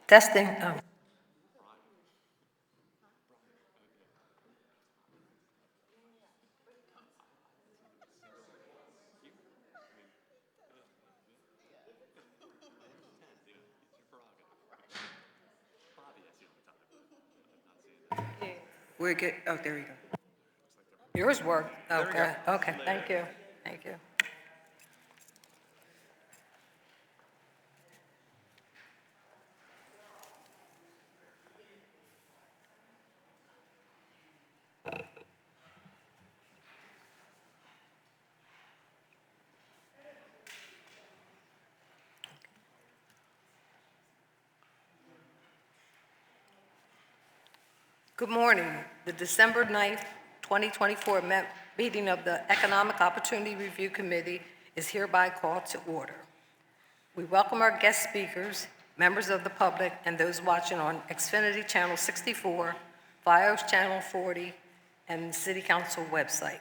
Testing. Oh. We're good. Oh, there we go. Yours worked. Okay. Okay. Thank you. Thank you. Good morning. The December 9th, 2024 meeting of the Economic Opportunity Review Committee is hereby called to order. We welcome our guest speakers, members of the public, and those watching on Xfinity Channel 64, FiOS Channel 40, and the City Council website.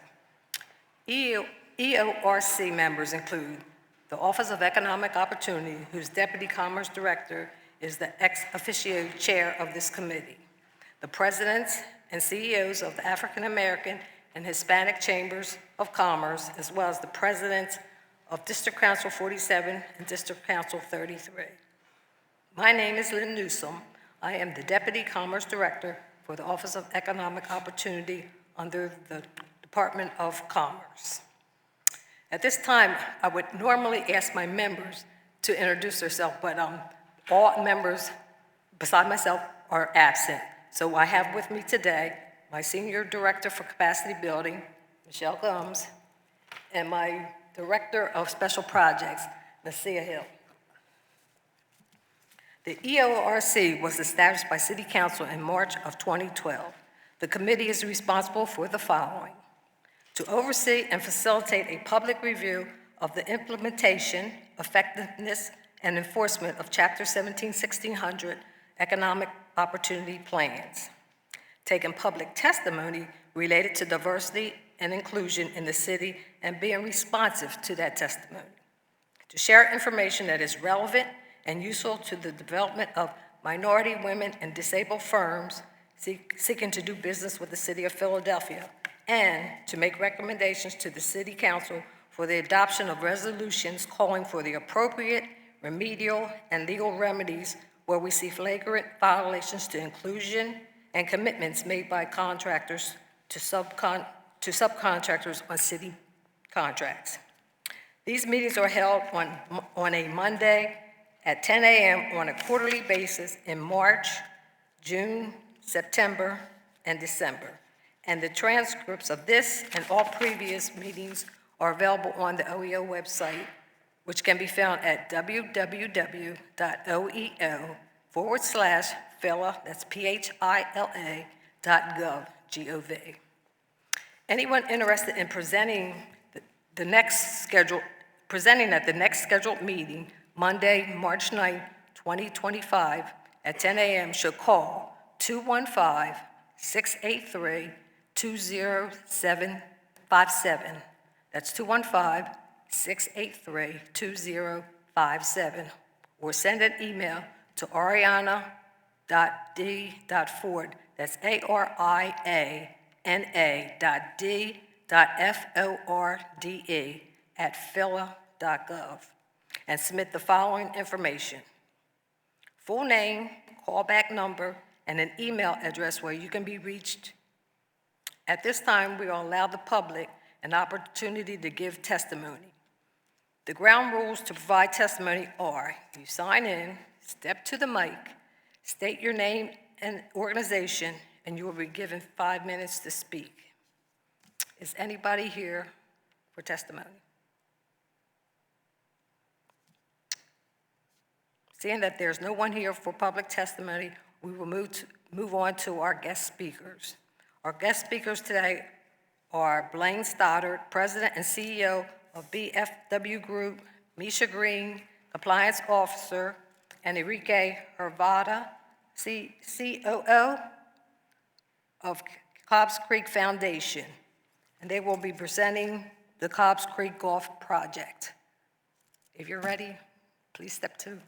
EORC members include the Office of Economic Opportunity, whose Deputy Commerce Director is the ex officio chair of this committee. The presidents and CEOs of the African American and Hispanic Chambers of Commerce, as well as the presidents of District Council 47 and District Council 33. My name is Lynn Newsom. I am the Deputy Commerce Director for the Office of Economic Opportunity under the Department of Commerce. At this time, I would normally ask my members to introduce themselves, but all members, beside myself, are absent. So I have with me today my Senior Director for Capacity Building, Michelle Gomes, and my Director of Special Projects, Nasia Hill. The EORC was established by City Council in March of 2012. The committee is responsible for the following: to oversee and facilitate a public review of the implementation, effectiveness, and enforcement of Chapter 17-1600 Economic Opportunity Plans, taking public testimony related to diversity and inclusion in the city and being responsive to that testimony, to share information that is relevant and useful to the development of minority, women, and disabled firms seeking to do business with the City of Philadelphia, and to make recommendations to the City Council for the adoption of resolutions calling for the appropriate remedial and legal remedies where we see flagrant violations to inclusion and commitments made by contractors to subcontractors on city contracts. These meetings are held on a Monday at 10 a.m. on a quarterly basis in March, June, September, and December. And the transcripts of this and all previous meetings are available on the OEO website, which can be found at www.oeo.phila, that's phila.gov. Anyone interested in presenting at the next scheduled meeting, Monday, March 9, 2025, at 10 a.m. should call 215-683-20757. That's 215-683-2057, or send an email to ariana.d.ford, that's ariana.d.forde @phila.gov, and submit the following information: full name, callback number, and an email address where you can be reached. At this time, we will allow the public an opportunity to give testimony. The ground rules to provide testimony are: you sign in, step to the mic, state your name and organization, and you will be given 5 minutes to speak. Is anybody here for testimony? Seeing that there's no one here for public testimony, we will move on to our guest speakers. Our guest speakers today are Blaine Stoddard, President and CEO of BFW Group, Misha Green, Compliance Officer, and Enrique Hervada, COO of Cobbs Creek Foundation, and they will be presenting the Cobbs Creek Golf Project. If you're ready, please step to.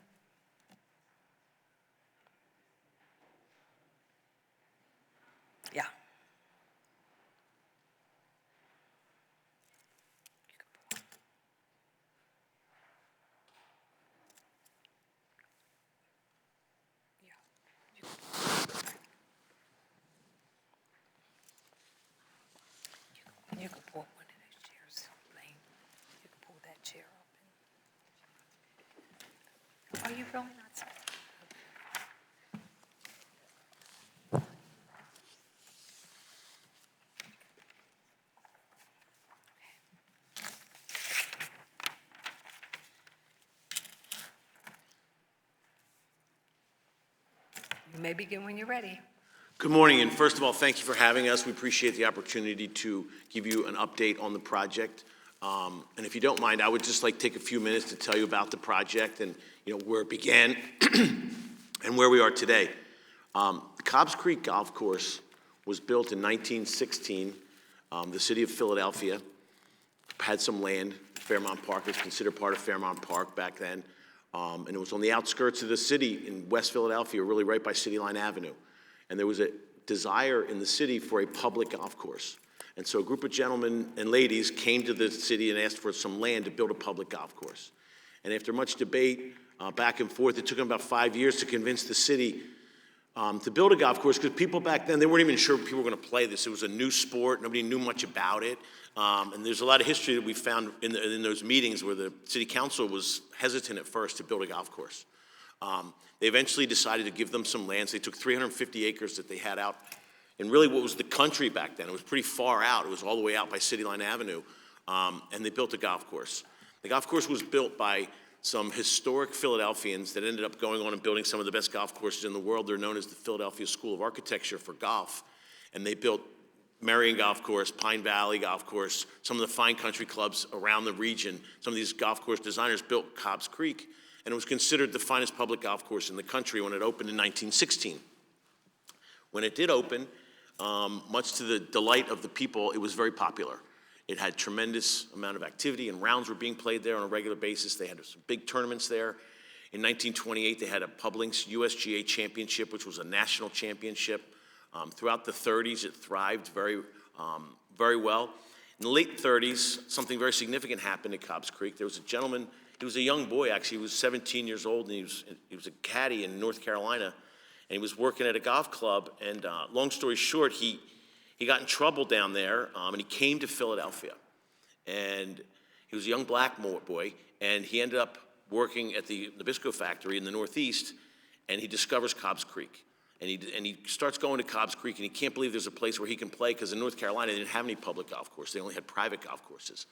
Really not so. You may begin when you're ready. Good morning, and first of all, thank you for having us. We appreciate the opportunity to give you an update on the project. And if you don't mind, I would just like to take a few minutes to tell you about the project and where it began and where we are today. The Cobbs Creek Golf Course was built in 1916. The city of Philadelphia had some land. Fairmount Park was considered part of Fairmount Park back then. And it was on the outskirts of the city in West Philadelphia, really right by City Line Avenue. And there was a desire in the city for a public golf course. And so a group of gentlemen and ladies came to the city and asked for some land to build a public golf course. And after much debate, back and forth, it took them about 5 years to convince the city to build a golf course, because people back then, they weren't even sure people were going to play this. It was a new sport. Nobody knew much about it. And there's a lot of history that we found in those meetings where the city council was hesitant at first to build a golf course. They eventually decided to give them some land. So they took 350 acres that they had out in really what was the country back then. It was pretty far out. It was all the way out by City Line Avenue. And they built a golf course. The golf course was built by some historic Philadelphians that ended up going on and building some of the best golf courses in the world. They're known as the Philadelphia School of Architecture for golf. And they built Marion Golf Course, Pine Valley Golf Course, some of the fine country clubs around the region. Some of these golf course designers built Cobbs Creek. And it was considered the finest public golf course in the country when it opened in 1916. When it did open, much to the delight of the people, it was very popular. It had tremendous amount of activity, and rounds were being played there on a regular basis. They had some big tournaments there. In 1928, they had a Publinks USGA championship, which was a national championship. Throughout the 30s, it thrived very well. In the late 30s, something very significant happened at Cobbs Creek. There was a gentleman. He was a young boy, actually. He was 17 years old, and he was a caddy in North Carolina, and he was working at a golf club. And long story short, he got in trouble down there, and he came to Philadelphia. And he was a young black boy, and he ended up working at the Nabisco factory in the Northeast, and he discovers Cobbs Creek. And he starts going to Cobbs Creek, and he can't believe there's a place where he can play, because in North Carolina, they didn't have any public golf courses. They only had private golf courses.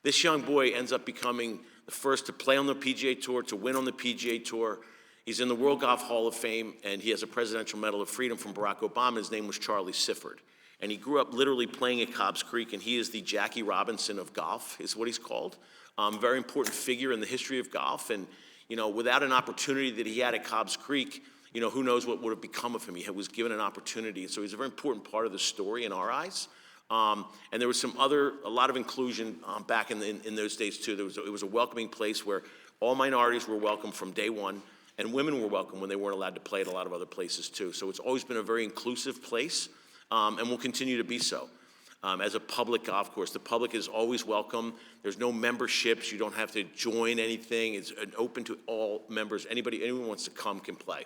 This young boy ends up becoming the first to play on the PGA Tour, to win on the PGA Tour. He's in the World Golf Hall of Fame, and he has a Presidential Medal of Freedom from Barack Obama. His name was Charlie Sifford. And he grew up literally playing at Cobbs Creek, and he is the Jackie Robinson of golf, is what he's called. Very important figure in the history of golf. And, without an opportunity that he had at Cobbs Creek, who knows what would have become of him. He was given an opportunity. So he's a very important part of the story in our eyes. And there was a lot of inclusion back in those days too. It was a welcoming place where all minorities were welcome from day one, and women were welcome when they weren't allowed to play at a lot of other places too. So it's always been a very inclusive place, and will continue to be so. As a public golf course, the public is always welcome. There's no memberships. You don't have to join anything. It's open to all members. Anyone wants to come can play.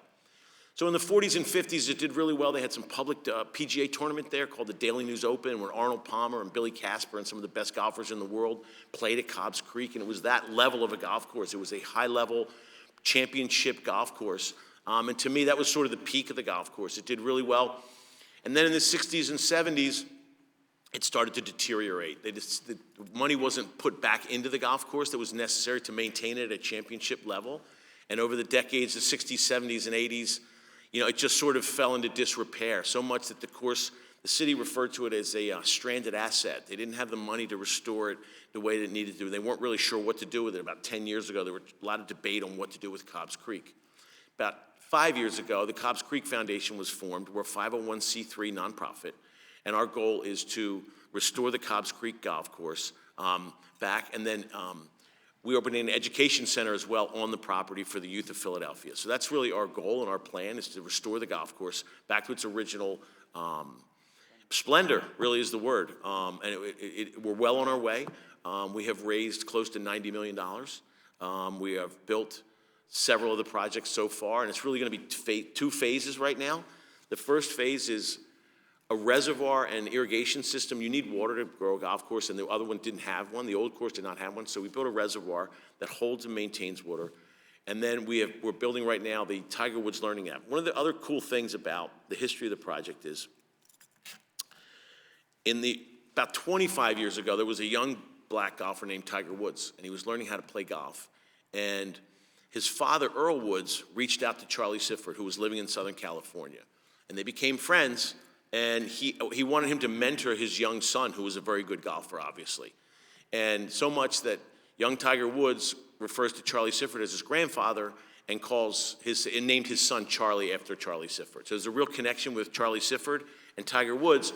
So in the 40s and 50s, it did really well. They had some public PGA tournament there called the Daily News Open, where Arnold Palmer and Billy Casper and some of the best golfers in the world played at Cobbs Creek, and it was that level of a golf course. It was a high-level championship golf course, and to me, that was sort of the peak of the golf course. It did really well. And then in the 60s and 70s, it started to deteriorate. The money wasn't put back into the golf course that was necessary to maintain it at a championship level, and over the decades, the 60s, 70s, and 80s, it just sort of fell into disrepair, so much that the city referred to it as a stranded asset. They didn't have the money to restore it the way that it needed to. They weren't really sure what to do with it. About 10 years ago, there was a lot of debate on what to do with Cobbs Creek. About 5 years ago, the Cobbs Creek Foundation was formed. We're a 501c3 nonprofit, and our goal is to restore the Cobbs Creek Golf Course back, and then we opened an education center as well on the property for the youth of Philadelphia. So that's really our goal and our plan, is to restore the golf course back to its original splendor, really is the word. And we're well on our way. We have raised close to $90 million. We have built several of the projects so far, and it's really going to be two phases right now. The first phase is a reservoir and irrigation system. You need water to grow a golf course, and the other one didn't have one. The old course did not have one, so we built a reservoir that holds and maintains water. And then we're building right now the Tiger Woods Learning App. One of the other cool things about the history of the project is about 25 years ago, there was a young black golfer named Tiger Woods, and he was learning how to play golf. And his father, Earl Woods, reached out to Charlie Sifford, who was living in Southern California. And they became friends, and he wanted him to mentor his young son, who was a very good golfer, obviously. And so much that young Tiger Woods refers to Charlie Sifford as his grandfather and named his son Charlie after Charlie Sifford. So there's a real connection with Charlie Sifford and Tiger Woods.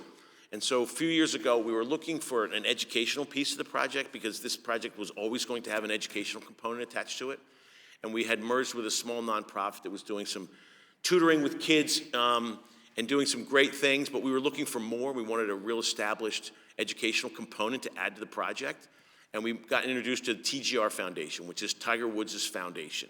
And so a few years ago, we were looking for an educational piece of the project because this project was always going to have an educational component attached to it. And we had merged with a small nonprofit that was doing some tutoring with kids and doing some great things, but we were looking for more. We wanted a real established educational component to add to the project. And we got introduced to the TGR Foundation, which is Tiger Woods' foundation.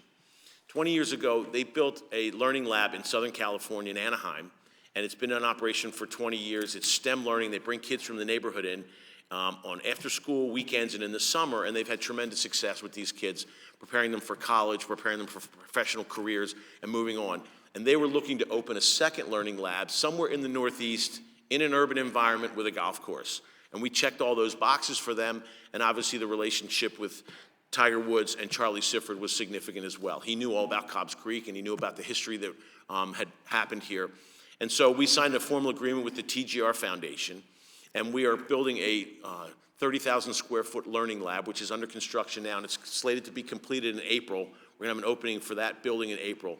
20 years ago, they built a learning lab in Southern California in Anaheim, and it's been in operation for 20 years. It's STEM learning. They bring kids from the neighborhood in on after-school, weekends, and in the summer, and they've had tremendous success with these kids, preparing them for college, preparing them for professional careers, and moving on. And they were looking to open a second learning lab somewhere in the Northeast in an urban environment with a golf course. And we checked all those boxes for them, and obviously the relationship with Tiger Woods and Charlie Sifford was significant as well. He knew all about Cobbs Creek, and he knew about the history that had happened here. And so we signed a formal agreement with the TGR Foundation, and we are building a 30,000 square foot learning lab, which is under construction now, and it's slated to be completed in April. We're gonna have an opening for that building in April.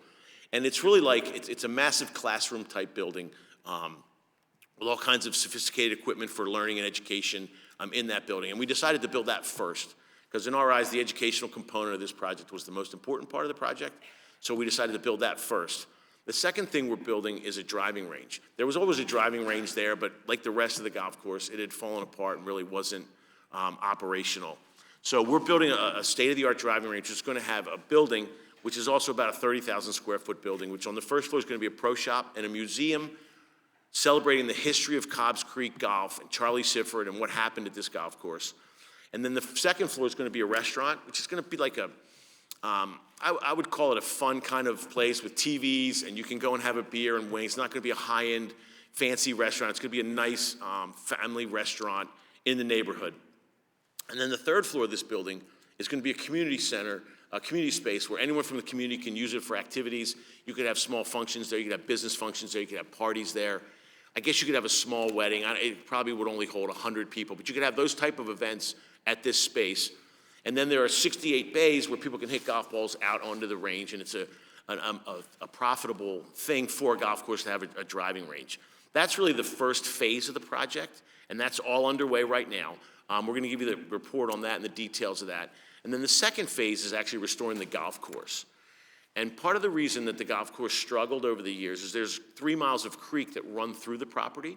And it's really like, it's a massive classroom type building with all kinds of sophisticated equipment for learning and education in that building. And we decided to build that first, because in our eyes, the educational component of this project was the most important part of the project, so we decided to build that first. The second thing we're building is a driving range. There was always a driving range there, but like the rest of the golf course, it had fallen apart and really wasn't operational. So we're building a state-of-the-art driving range. It's going to have a building, which is also about a 30,000 square foot building, which on the first floor is going to be a pro shop and a museum celebrating the history of Cobbs Creek golf and Charlie Sifford and what happened at this golf course. And then the second floor is going to be a restaurant, which is going to be like I would call it a fun kind of place with TVs, and you can go and have a beer and wings. It's not going to be a high-end, fancy restaurant. It's going to be a nice family restaurant in the neighborhood. And then the third floor of this building is going to be a community center, a community space where anyone from the community can use it for activities. You could have small functions there. You could have business functions there. You could have parties there. I guess you could have a small wedding. It probably would only hold 100 people, but you could have those type of events at this space. And then there are 68 bays where people can hit golf balls out onto the range, and it's a profitable thing for a golf course to have a driving range. That's really the first phase of the project, and that's all underway right now. We're going to give you the report on that and the details of that. And then the second phase is actually restoring the golf course. And part of the reason that the golf course struggled over the years is there's 3 miles of creek that run through the property,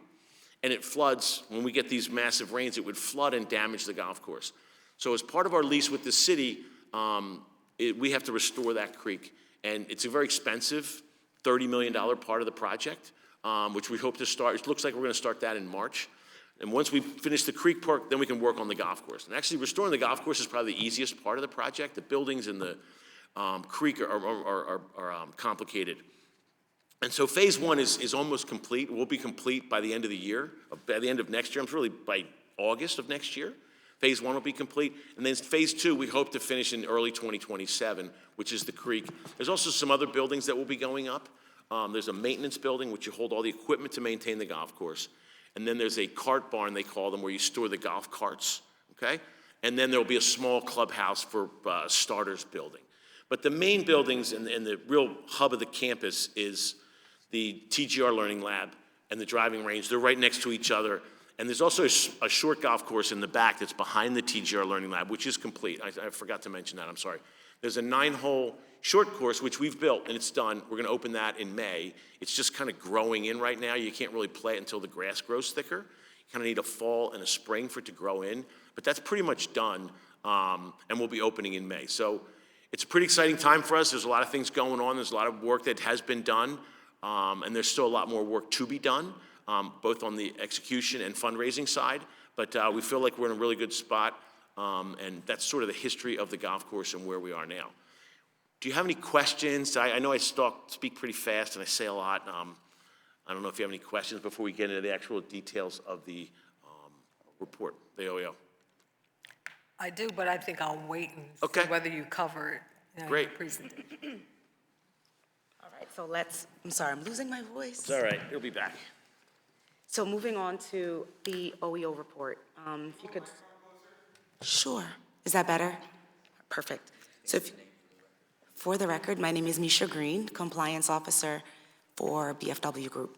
and it floods. When we get these massive rains, it would flood and damage the golf course. So as part of our lease with the city, we have to restore that creek. And it's a very expensive $30 million part of the project, which we hope to start. It looks like we're going to start that in March. And once we finish the creek part, then we can work on the golf course. And actually, restoring the golf course is probably the easiest part of the project. The buildings and the creek are complicated. And so phase one is almost complete. It will be complete by the end of the year, by the end of next year. I'm really by August of next year. Phase one will be complete. And then phase two, we hope to finish in early 2027, which is the creek. There's also some other buildings that will be going up. There's a maintenance building, which you hold all the equipment to maintain the golf course. And then there's a cart barn, they call them, where you store the golf carts, okay? And then there'll be a small clubhouse for starters building. But the main buildings and the real hub of the campus is the TGR Learning Lab and the driving range. They're right next to each other. And there's also a short golf course in the back that's behind the TGR Learning Lab, which is complete. I forgot to mention that, I'm sorry. There's a 9-hole short course, which we've built, and it's done. We're gonna open that in May. It's just kind of growing in right now. You can't really play it until the grass grows thicker. You kind of need a fall and a spring for it to grow in, but that's pretty much done, and we'll be opening in May. So it's a pretty exciting time for us. There's a lot of things going on. There's a lot of work that has been done, and there's still a lot more work to be done, both on the execution and fundraising side, but we feel like we're in a really good spot, and that's sort of the history of the golf course and where we are now. Do you have any questions? I know I speak pretty fast and I say a lot. I don't know if you have any questions before we get into the actual details of the report, the OEO. I do, but I think I'll wait and Okay. see whether you cover it in your Great. presentation. All right, so I'm sorry, I'm losing my voice. It's all right, he'll be back. So moving on to the OEO report. If you could. Sure. Is that better? Perfect. So for the record, my name is Misha Green, Compliance Officer for BFW Group.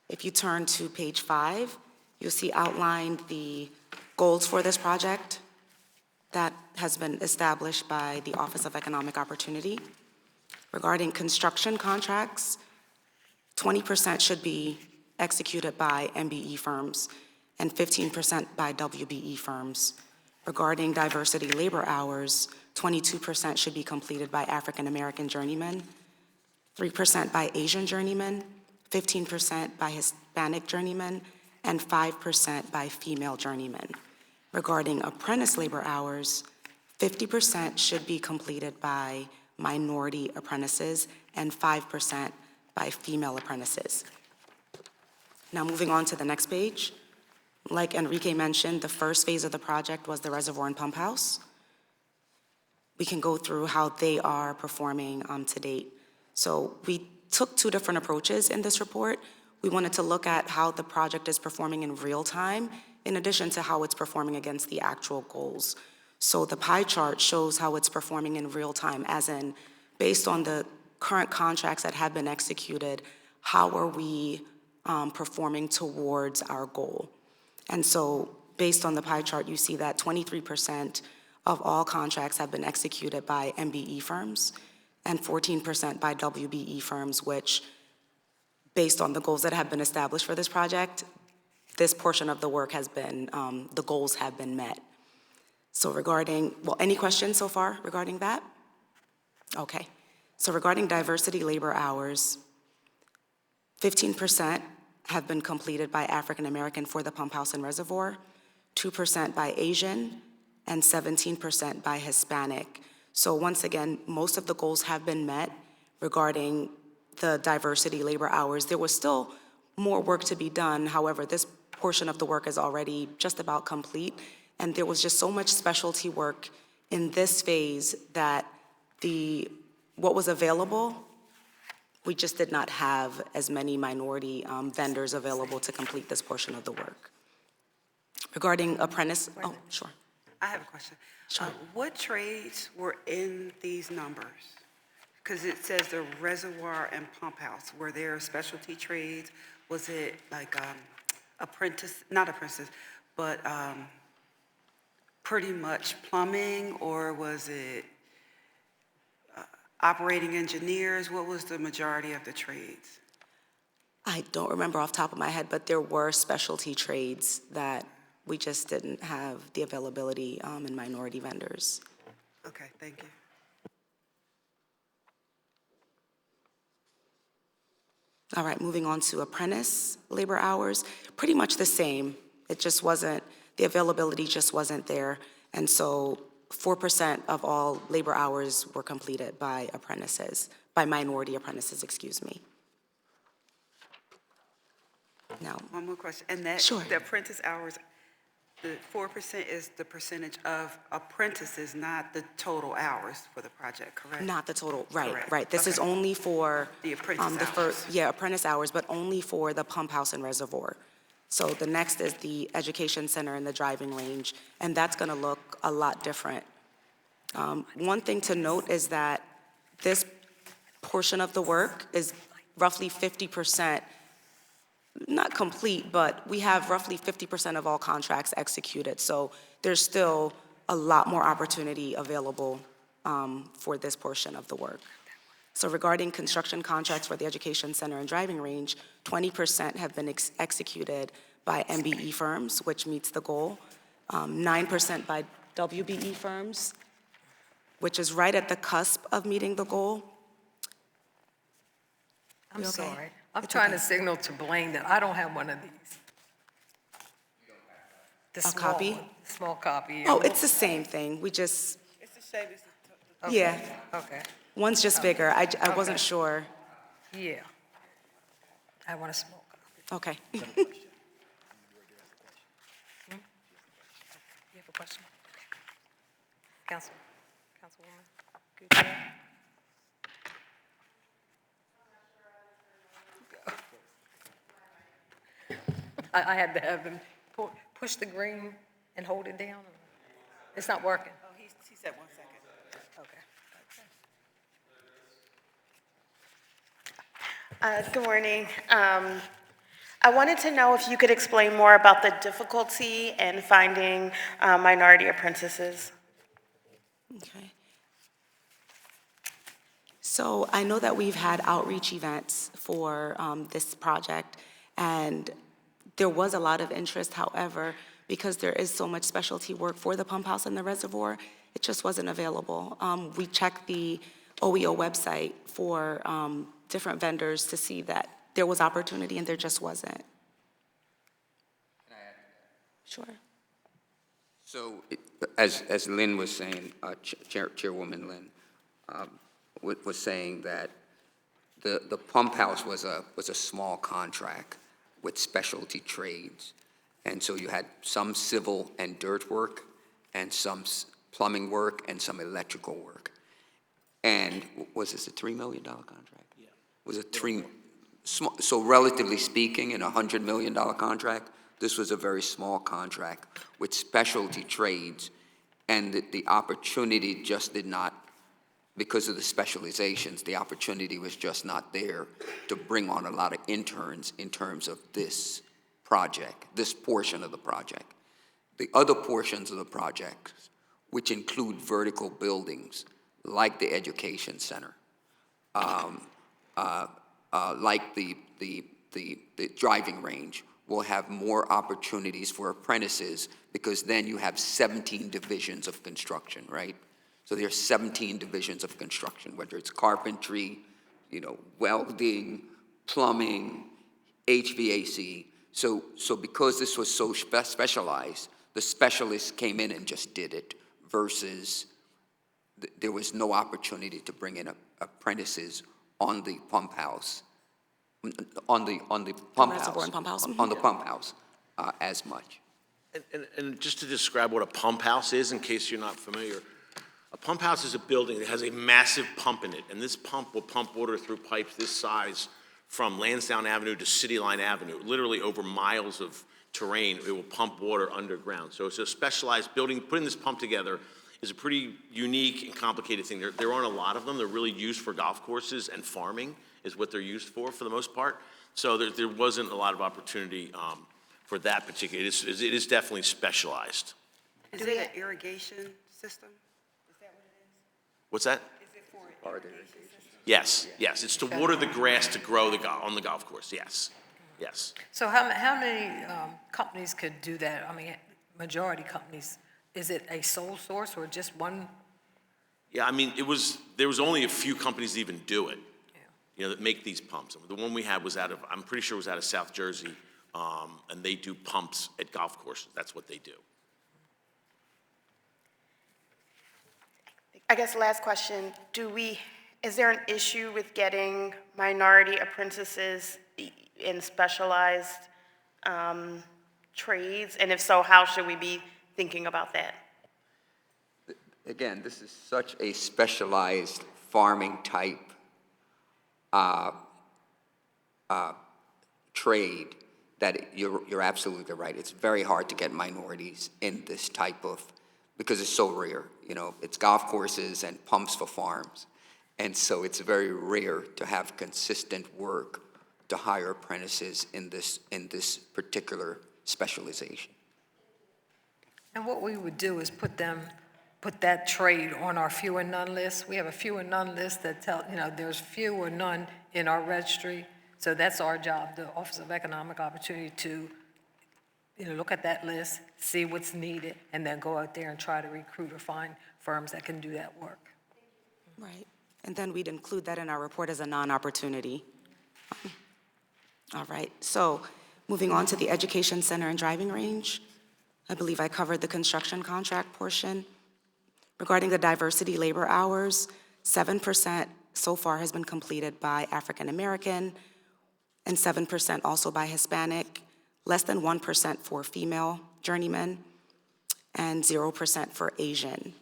If you turn to page 5, you'll see outlined the goals for this project that has been established by the Office of Economic Opportunity. Regarding construction contracts, 20% should be executed by MBE firms and 15% by WBE firms. Regarding diversity labor hours, 22% should be completed by African American journeymen, 3% by Asian journeymen, 15% by Hispanic journeymen, and 5% by female journeymen. Regarding apprentice labor hours, 50% should be completed by minority apprentices and 5% by female apprentices. Now moving on to the next page. Like Enrique mentioned, the first phase of the project was the reservoir and pump house. We can go through how they are performing to date. So we took 2 different approaches in this report. We wanted to look at how the project is performing in real time, in addition to how it's performing against the actual goals. So the pie chart shows how it's performing in real time, as in, based on the current contracts that have been executed, how are we performing towards our goal? And so based on the pie chart, you see that 23% of all contracts have been executed by MBE firms and 14% by WBE firms, which, based on the goals that have been established for this project, this portion of the work has been, the goals have been met. So any questions so far regarding that? Okay. So regarding diversity labor hours, 15% have been completed by African American for the pump house and reservoir, 2% by Asian, and 17% by Hispanic. So once again, most of the goals have been met regarding the diversity labor hours. There was still more work to be done. However, this portion of the work is already just about complete, and there was just so much specialty work in this phase that what was available, we just did not have as many minority vendors available to complete this portion of the work. Regarding apprentice, oh, sure. I have a question. Sure. What trades were in these numbers? Because it says the reservoir and pump house. Were there specialty trades? Was it like not apprentices, but pretty much plumbing, or was it operating engineers? What was the majority of the trades? I don't remember off the top of my head, but there were specialty trades that we just didn't have the availability in minority vendors. Okay, thank you. All right, moving on to apprentice labor hours, pretty much the same. It just wasn't, the availability just wasn't there. And so 4% of all labor hours were completed by apprentices, by minority apprentices, excuse me. Now, One more question. And that, Sure. the apprentice hours, the 4% is the percentage of apprentices, not the total hours for the project, correct? not the total, right, Correct. right. This is Okay. only for The apprentice the first, hours. yeah, apprentice hours, but only for the pump house and reservoir. So the next is the education center and the driving range, and that's going to look a lot different. One thing to note is that this portion of the work is roughly 50%, not complete, but we have roughly 50% of all contracts executed. So there's still a lot more opportunity available for this portion of the work. So regarding construction contracts for the education center and driving range, 20% have been executed by MBE firms, which meets the goal, 9% by WBE firms, which is right at the cusp of meeting the goal. I'm You okay? sorry. I'm It's trying okay. to signal to Blaine that I don't have one of these. The A small copy? one, small copy. Oh, it's the same thing. We just, It's a shame. Okay, yeah. Okay. One's just bigger. I wasn't Okay. sure. Yeah. I want to smoke. Okay. You have a question? Councilwoman? Gutierrez? I had to have him push the green and hold it down. It's not working. Oh, he said 1 second. Okay. Good morning. I wanted to know if you could explain more about the difficulty in finding minority apprentices. Okay. So I know that we've had outreach events for this project, and there was a lot of interest. However, because there is so much specialty work for the pump house and the reservoir, it just wasn't available. We checked the OEO website for different vendors to see that there was opportunity, and there just wasn't. Sure. So, as Lynn was saying, Chairwoman Lynn was saying that the pump house was a small contract with specialty trades. And so you had some civil and dirt work, and some plumbing work, and some electrical work. And was this a $3 million contract? Yeah. Was it so relatively speaking, in a $100 million contract, this was a very small contract with specialty trades, and the opportunity just did not, because of the specializations, the opportunity was just not there to bring on a lot of interns in terms of this project, this portion of the project. The other portions of the project, which include vertical buildings, like the education center, like the driving range, will have more opportunities for apprentices, because then you have 17 divisions of construction, right? So there are 17 divisions of construction, whether it's carpentry, welding, plumbing, HVAC. So because this was so specialized, the specialists came in and just did it, versus there was no opportunity to bring in apprentices on the pump house, on the pump house, reservoir and pump house. on the pump house, as much. And just to describe what a pump house is, in case you're not familiar, a pump house is a building that has a massive pump in it, and this pump will pump water through pipes this size from Lansdowne Avenue to City Line Avenue, literally over miles of terrain. It will pump water underground. So it's a specialized building. Putting this pump together is a pretty unique and complicated thing. There aren't a lot of them. They're really used for golf courses and farming is what they're used for the most part. So there wasn't a lot of opportunity for that particular. It is definitely specialized. Is it an irrigation system? Is that what it is? What's that? Is it for an irrigation system? Yes. It's to water the grass to grow on the golf course. Yes. So how many companies could do that? I mean, majority companies. Is it a sole source or just one? Yeah, I mean, there was only a few companies that even do it, that make these pumps. The one we had was I'm pretty sure it was out of South Jersey, and they do pumps at golf courses. That's what they do. I guess last question, is there an issue with getting minority apprentices in specialized trades? And if so, how should we be thinking about that? Again, this is such a specialized farming type trade that you're absolutely right. It's very hard to get minorities in this type of, because it's so rare. It's golf courses and pumps for farms. And so it's very rare to have consistent work to hire apprentices in this particular specialization. And what we would do is put that trade on our few and none list. We have a few and none list that there's few or none in our registry. So that's our job, the Office of Economic Opportunity, to look at that list, see what's needed, and then go out there and try to recruit or find firms that can do that work. Right. And then we'd include that in our report as a non-opportunity. All right. So moving on to the education center and driving range. I believe I covered the construction contract portion. Regarding the diversity labor hours, 7% so far has been completed by African American, and 7% also by Hispanic, less than 1% for female journeymen, and 0% for Asian.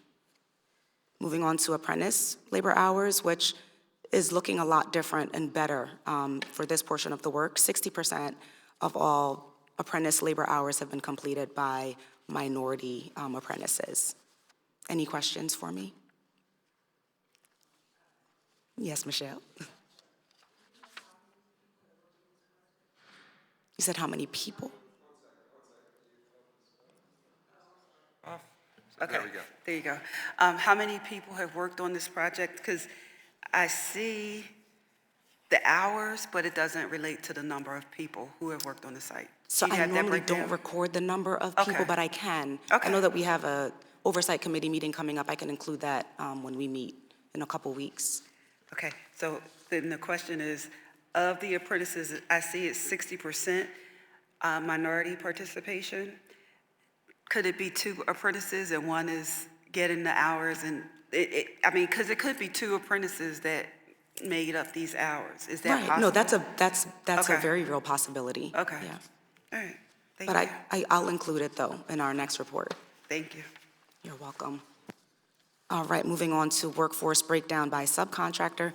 Moving on to apprentice labor hours, which is looking a lot different and better for this portion of the work. 60% of all apprentice labor hours have been completed by minority apprentices. Any questions for me? Yes, Michelle? You said how many people? Okay, there you go. How many people have worked on this project? Because I see the hours, but it doesn't relate to the number of people who have worked on the site. So Do you I have that normally don't breakdown? record the number of people, Okay. but I can. Okay. I know that we have a oversight committee meeting coming up. I can include that when we meet in a couple weeks. Okay, so then the question is, of the apprentices, I see it's 60% minority participation. Could it be two apprentices and one is getting the hours and, I mean, because it could be two apprentices that made up these hours. Is that Right, possible? no, that's a Okay. very real possibility. Okay. Yeah. All right, thank But you. I'll include it, though, in our next report. Thank you. You're welcome. All right, moving on to workforce breakdown by subcontractor.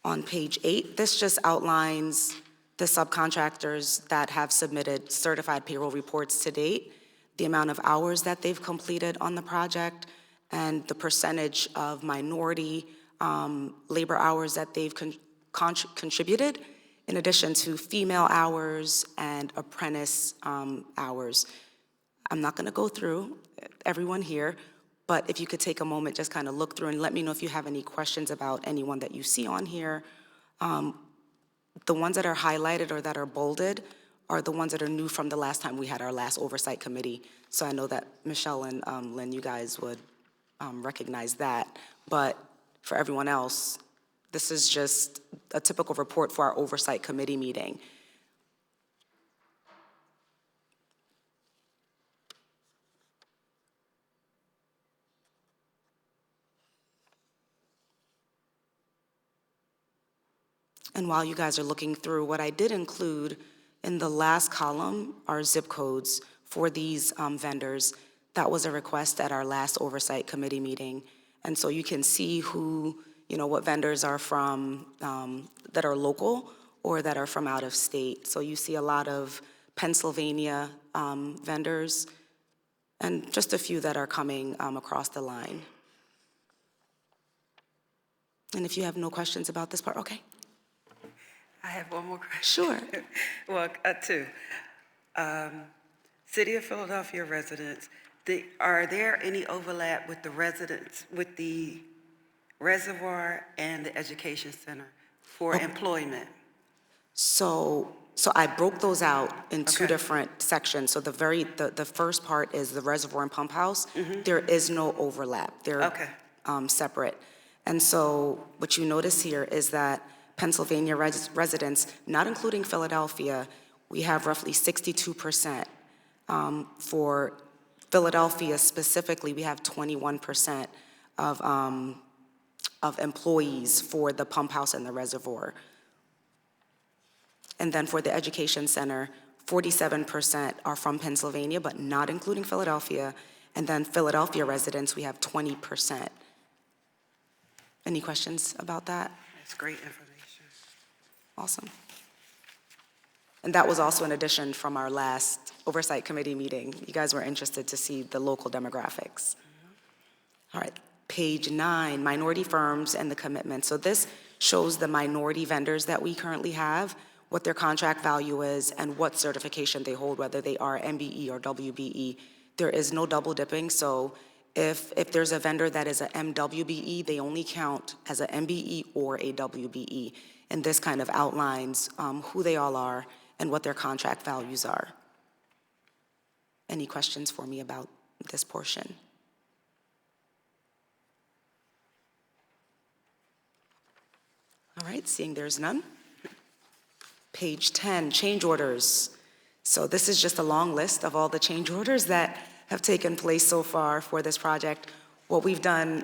On page 8, this just outlines the subcontractors that have submitted certified payroll reports to date, the amount of hours that they've completed on the project, and the percentage of minority labor hours that they've contributed, in addition to female hours and apprentice hours. I'm not going to go through everyone here, but if you could take a moment, just kind of look through and let me know if you have any questions about anyone that you see on here. The ones that are highlighted or that are bolded are the ones that are new from the last time we had our last oversight committee. So I know that Michelle and Lynn, you guys would recognize that. But for everyone else, this is just a typical report for our oversight committee meeting. And while you guys are looking through, what I did include in the last column are zip codes for these vendors. That was a request at our last oversight committee meeting. And so you can see who, what vendors are from, that are local or that are from out of state. So you see a lot of Pennsylvania vendors and just a few that are coming across the line. And if you have no questions about this part, okay. I have one more question. Sure. Well, two. City of Philadelphia residents, are there any overlap with the residents, with the reservoir and the education center for employment? So I broke those out in two Okay. different sections. So the first part is the reservoir and pump house. There is no overlap. They're Okay. separate. And so what you notice here is that Pennsylvania residents, not including Philadelphia, we have roughly 62%. For Philadelphia specifically, we have 21% of employees for the pump house and the reservoir. And then for the education center, 47% are from Pennsylvania, but not including Philadelphia. And then Philadelphia residents, we have 20%. Any questions about that? That's great information. Awesome. And that was also an addition from our last oversight committee meeting. You guys were interested to see the local demographics. All right, page 9, minority firms and the commitment. So this shows the minority vendors that we currently have, what their contract value is, and what certification they hold, whether they are MBE or WBE. There is no double dipping, so if there's a vendor that is a MWBE, they only count as a MBE or a WBE. And this kind of outlines who they all are and what their contract values are. Any questions for me about this portion? All right, seeing there's none. Page 10, change orders. So this is just a long list of all the change orders that have taken place so far for this project. What we've done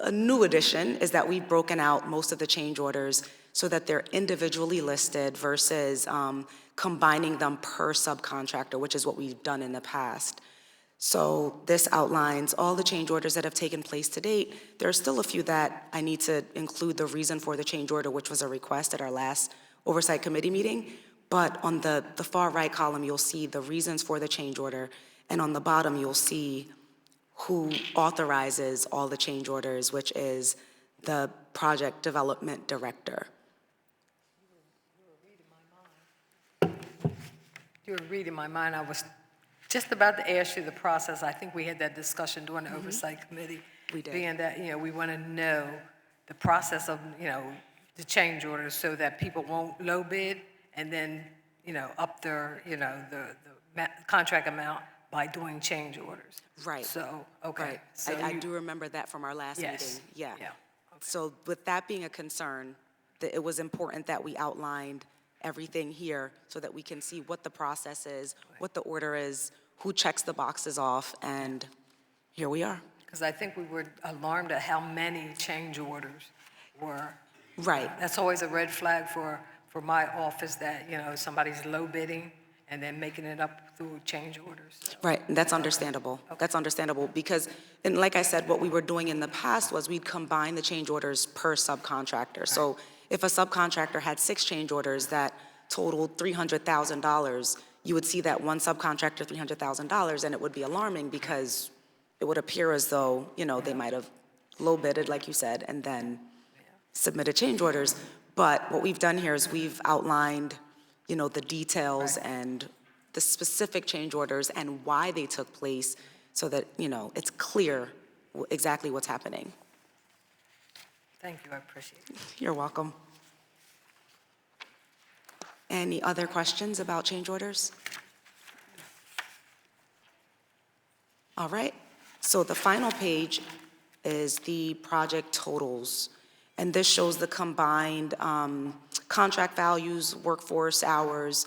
A new addition is that we've broken out most of the change orders so that they're individually listed versus combining them per subcontractor, which is what we've done in the past. So this outlines all the change orders that have taken place to date. There are still a few that I need to include the reason for the change order, which was a request at our last Oversight Committee meeting. But on the far right column, you'll see the reasons for the change order. And on the bottom, you'll see who authorizes all the change orders, which is the project development director. You were reading my mind. I was just about to ask you the process. I think we had that discussion during the Oversight Committee. We did. Being that, we want to know the process of, the change orders so that people won't low bid and then, up their, the contract amount by doing change orders. Right. So, okay. Right. So I you- do remember that from our last Yes. meeting. Yeah. Yeah. So with that being a concern, that it was important that we outlined everything here so that we can see what the process is, what the order is, who checks the boxes off, and here we are. Because I think we were alarmed at how many change orders were. Right. That's always a red flag for my office that, somebody's low bidding and then making it up through change orders. Right, and that's understandable. That's understandable because, and like I said, what we were doing in the past was we'd combine the change orders per subcontractor. So if a subcontractor had 6 change orders that totaled $300,000, you would see that one subcontractor $300,000, and it would be alarming because it would appear as though, they might have low bidded, like you said, and then submitted change orders. But what we've done here is we've outlined, the details and the specific change orders and why they took place so that, it's clear exactly what's happening. Thank you, I appreciate it. You're welcome. Any other questions about change orders? All right, so the final page is the project totals. And this shows the combined contract values, workforce hours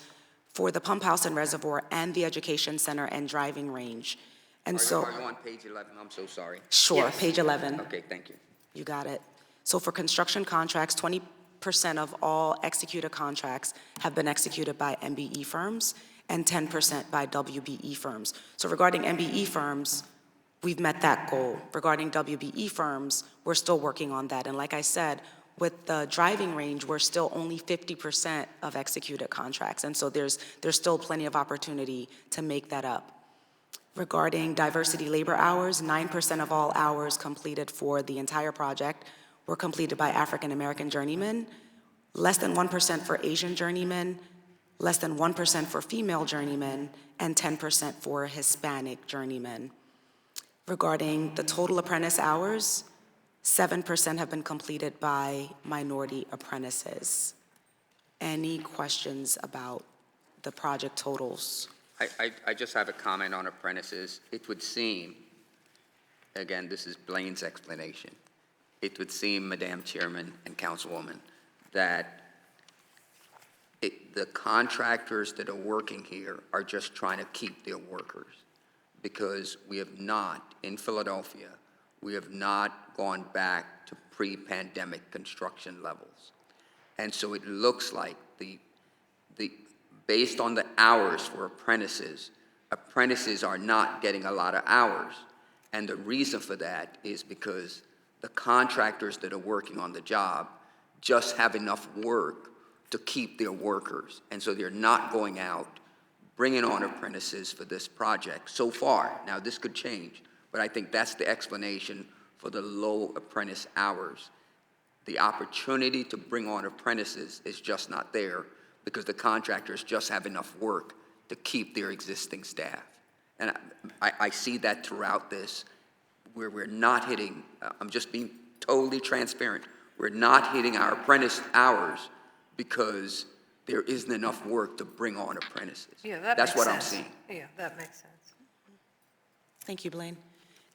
for the pump house and reservoir and the education center and driving range. And so, Are you on page 11? I'm so sorry. sure, page 11. Okay, thank you. You got it. So for construction contracts, 20% of all executed contracts have been executed by MBE firms and 10% by WBE firms. So regarding MBE firms, we've met that goal. Regarding WBE firms, we're still working on that. And like I said, with the driving range, we're still only 50% of executed contracts. And so there's still plenty of opportunity to make that up. Regarding diversity labor hours, 9% of all hours completed for the entire project were completed by African American journeymen, less than 1% for Asian journeymen, less than 1% for female journeymen, and 10% for Hispanic journeymen. Regarding the total apprentice hours, 7% have been completed by minority apprentices. Any questions about the project totals? I just have a comment on apprentices. It would seem, again, this is Blaine's explanation, it would seem, Madam Chairman and Councilwoman, that the contractors that are working here are just trying to keep their workers, because we have not, in Philadelphia, we have not gone back to pre-pandemic construction levels. And so it looks like based on the hours for apprentices are not getting a lot of hours. And the reason for that is because the contractors that are working on the job just have enough work to keep their workers. And so they're not going out, bringing on apprentices for this project so far. Now, this could change, but I think that's the explanation for the low apprentice hours. The opportunity to bring on apprentices is just not there because the contractors just have enough work to keep their existing staff. And I see that throughout this, where we're not hitting, I'm just being totally transparent, we're not hitting our apprentice hours because there isn't enough work to bring on apprentices. Yeah, that That's makes what I'm sense. seeing. Yeah, that makes sense. Thank you, Blaine.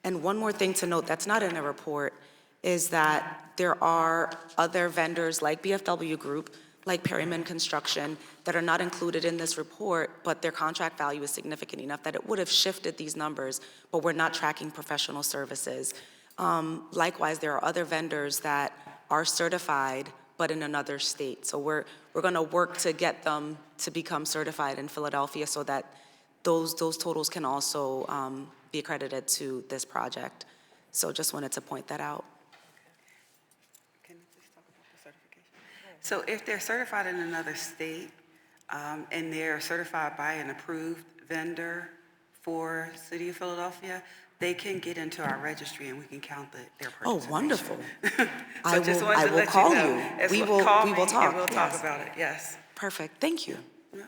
And one more thing to note that's not in the report is that there are other vendors like BFW Group, like Perryman Construction, that are not included in this report, but their contract value is significant enough that it would have shifted these numbers, but we're not tracking professional services. Likewise, there are other vendors that are certified, but in another state. So we're going to work to get them to become certified in Philadelphia so that those totals can also be accredited to this project. So just wanted to point that out. Can I just talk about the certification? So if they're certified in another state, and they're certified by an approved vendor for City of Philadelphia, they can get into our registry and we can count their Oh, participation. wonderful. So I just will- wanted I to will let call know. you. As We well, will- call we will me talk, and we'll talk yes. about it, yes. Perfect, thank you. Yeah.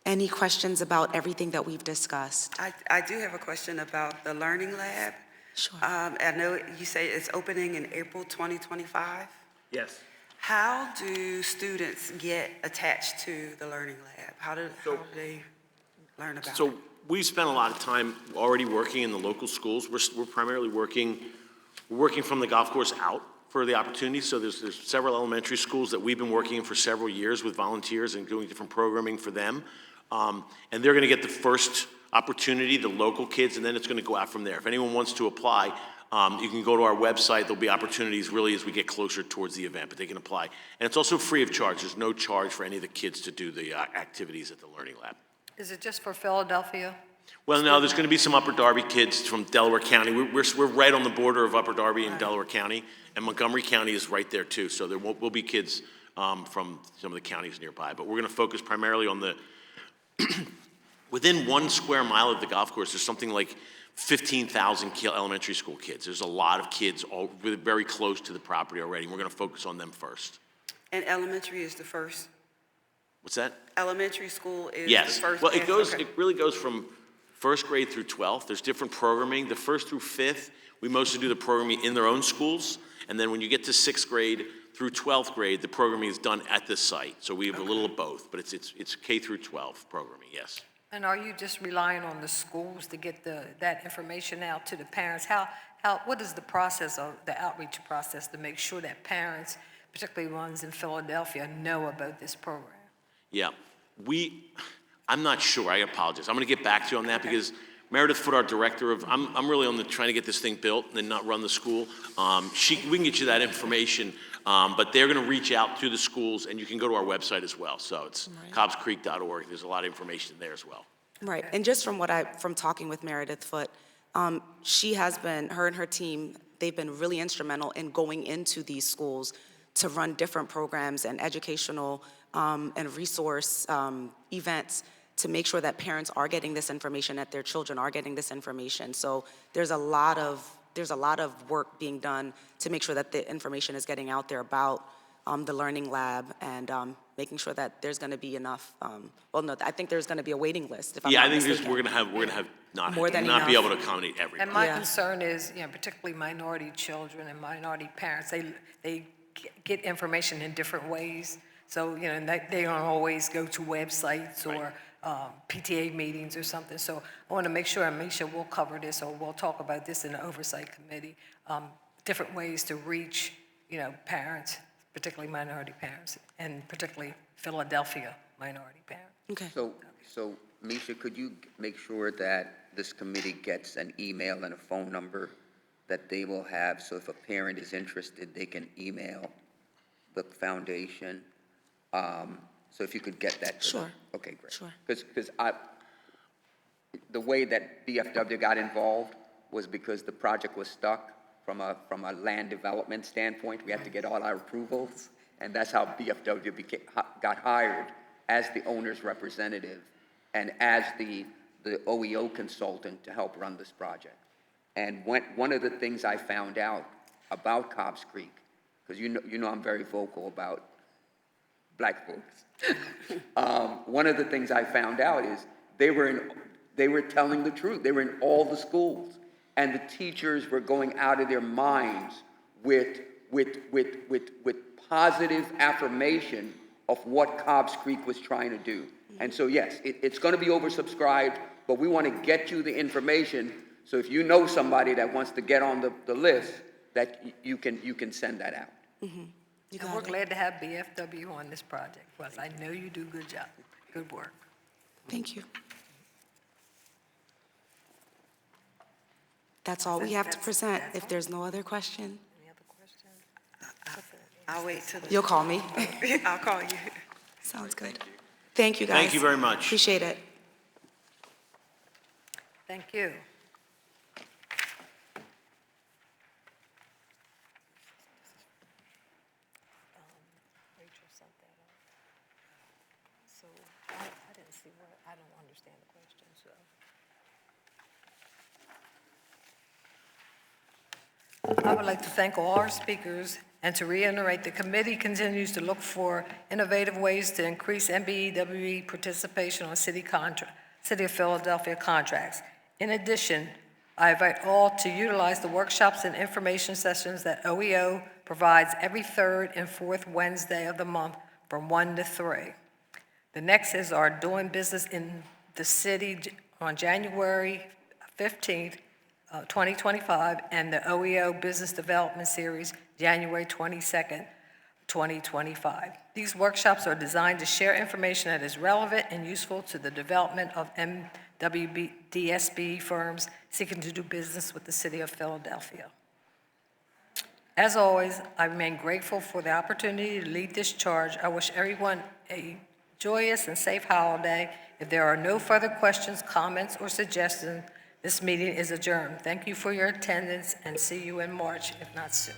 Any questions about everything that we've discussed? I do have a question about the Learning Lab. Sure. I know you say it's opening in April 2025. Yes. How do students get attached to the Learning Lab? How do they learn about it? So we've spent a lot of time already working in the local schools. We're primarily working from the golf course out for the opportunity. So there's several elementary schools that we've been working in for several years with volunteers and doing different programming for them. And they're going to get the first opportunity, the local kids, and then it's going to go out from there. If anyone wants to apply, you can go to our website. There'll be opportunities really as we get closer towards the event, but they can apply. And it's also free of charge. There's no charge for any of the kids to do the activities at the Learning Lab. Is it just for Philadelphia? Well, no, there's going to be some Upper Darby kids from Delaware County. We're right on the border of Upper Darby and Delaware County, and Montgomery County is right there too. So there will be kids from some of the counties nearby. But we're going to focus primarily on the within 1 square mile of the golf course. There's something like 15,000 elementary school kids. There's a lot of kids all really very close to the property already. And we're going to focus on them first. And elementary is the first, What's that? elementary school is the Yes. first? Well, okay. it really goes from first grade through 12th. There's different programming. The first through fifth, we mostly do the programming in their own schools. And then when you get to 6th grade through 12th grade, the programming is done at the site. So we have a little of both, but it's K through 12 programming, yes. And are you just relying on the schools to get that information out to the parents? What is the process of the outreach process to make sure that parents, particularly ones in Philadelphia, know about this program? Yeah, I'm not sure, I apologize. I'm gonna get back to you on that because Meredith Foote, our director of, I'm really on trying to get this thing built and then not run the school. We can get you that information, but they're gonna reach out to the schools and you can go to our website as well. So it's cobbscreek.org. There's a lot of information there as well. Right, and just from talking with Meredith Foote, she has been, her and her team, they've been really instrumental in going into these schools to run different programs and educational and resource events to make sure that parents are getting this information, that their children are getting this information. So there's a lot of work being done to make sure that the information is getting out there about the Learning Lab and making sure that there's going to be enough. I think there's going to be a waiting list. If I'm Yeah, I not think mistaken. we're gonna have More than not be enough. able to accommodate everybody. And my Yeah. concern is, particularly minority children and minority parents, they get information in different ways. So, they don't always go to websites or PTA meetings or something. So I want to make sure, and Misha will cover this, or we'll talk about this in the Oversight Committee, different ways to reach, parents, particularly minority parents, and particularly Philadelphia minority parents. Okay. So Misha, could you make sure that this committee gets an email and a phone number that they will have, so if a parent is interested, they can email the foundation? So if you could get that to them. Sure. Okay, great. Sure. Because the way that BFW got involved was because the project was stuck from a land development standpoint. We had to get all our approvals, and that's how BFW got hired as the owner's representative and as the OEO consultant to help run this project. And one of the things I found out about Cobbs Creek, because you know I'm very vocal about Black folks. One of the things I found out is they were telling the truth. They were in all the schools, and the teachers were going out of their minds with positive affirmation of what Cobbs Creek was trying to do. And so yes, it's going to be oversubscribed, but we want to get you the information. So if you know somebody that wants to get on the list, that you can send that out. You And got we're it. glad to have BFW on this project, because I know you do good job, good work. Thank you. That's all we have to present. If there's no other question, Any other questions? I'll wait till you'll call me. I'll call you. Sounds good. Thank you, guys. Thank you very much. Appreciate it. Thank you. Rachel sent that out. So I didn't see what, I don't understand the question, so. I would like to thank all our speakers and to reiterate the committee continues to look for innovative ways to increase MBEWE participation on City of Philadelphia contracts. In addition, I invite all to utilize the workshops and information sessions that OEO provides every third and fourth Wednesday of the month from 1 to 3. The next is our Doing Business in the City on January 15th, 2025, and the OEO Business Development Series, January 22nd, 2025. These workshops are designed to share information that is relevant and useful to the development of DSB firms seeking to do business with the City of Philadelphia. As always, I remain grateful for the opportunity to lead this charge. I wish everyone a joyous and safe holiday. If there are no further questions, comments, or suggestions, this meeting is adjourned. Thank you for your attendance and see you in March, if not soon.